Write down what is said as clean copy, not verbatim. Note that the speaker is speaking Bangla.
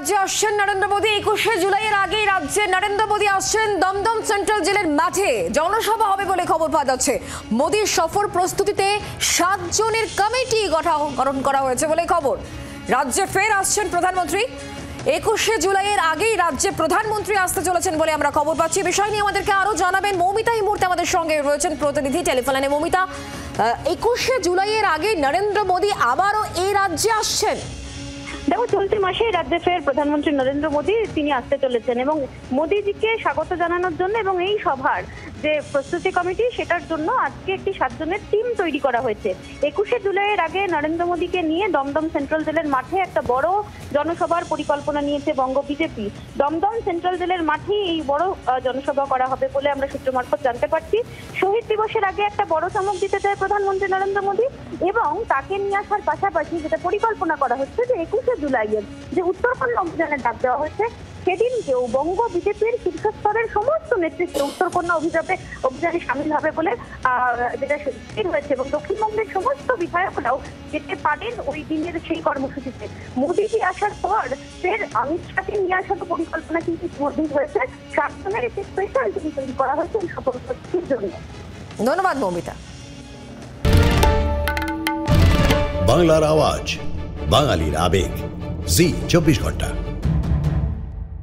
রাজ্যে আসছেন নরেন্দ্র মোদী। 21শে জুলাইয়ের আগেই রাজ্যে নরেন্দ্র মোদী আসছেন দমদম সেন্ট্রাল জেলের মাঠে। জনসভা হবে বলে খবর পাওয়া যাচ্ছে। মোদীর সফর প্রস্তুতিতে 7 জনের কমিটি গঠন করা হয়েছে বলে খবর। রাজ্যে ফের আসছেন প্রধানমন্ত্রী। 21শে জুলাইয়ের আগেই রাজ্যে প্রধানমন্ত্রী আসতে চলেছেন বলে আমরা খবর পাচ্ছি। বিষয় নিয়ে আমাদেরকে আরো জানাবেন মৌমিতা। এই মুহূর্তে আমাদের সঙ্গে রয়েছেন প্রতিনিধি টেলিফোনে। মৌমিতা, 21শে জুলাইয়ের আগে নরেন্দ্র মোদী আবারও এই রাজ্যে আসছেন। দেখো, চলতি মাসে রাজ্যে ফের প্রধানমন্ত্রী নরেন্দ্র মোদী তিনি আসতে চলেছেন এবং মোদীজিকে স্বাগত জানানোর জন্য এবং এই সভার যে প্রস্তুতি কমিটি সেটার জন্য আজকে একটি 7 জনের টিম তৈরি করা হয়েছে। 21শে জুলাইয়ের আগে নরেন্দ্র মোদীকে নিয়ে দমদম সেন্ট্রাল জেলের মাঠে একটা বড় জনসভার পরিকল্পনা নিয়েছে বঙ্গ বিজেপি। দমদম সেন্ট্রাল জেলের মাঠেই এই বড় জনসভা করা হবে বলে আমরা সূত্র মারফত জানতে পারছি। শহীদ দিবসের আগে একটা বড় চমক দিতে চায় প্রধানমন্ত্রী নরেন্দ্র মোদী এবং তাকে নিয়ে আসার পাশাপাশি যেটা পরিকল্পনা করা হচ্ছে যে 21শে জুলাইয়ের যে উত্তরকন্যা অভিযানের ডাক দেওয়া হয়েছে সেদিনকেও বঙ্গ বিজেপির শীর্ষস্তরের সমস্ত নেতৃত্ব উত্তরকন্যা অভিযানে সামিল হবে বলে যেটা স্থির হয়েছে এবং দক্ষিণবঙ্গের সমস্ত বিধায়করাও যেতে পারেন ওই দিনের সেই কর্মসূচিতে। মোদীজি আসার পর ফের অমিত শাহকে নিয়ে আসার পরিকল্পনা কিন্তু ইতিমধ্যেই হয়েছে। 7 জনের একটি স্পেশাল টিম তৈরি করা হয়েছে এই সফর প্রস্তুতির জন্য। ধন্যবাদ মৌমিতা। বাংলার আওয়াজ, বাঙালির আবেগ, জি 24 ঘন্টা।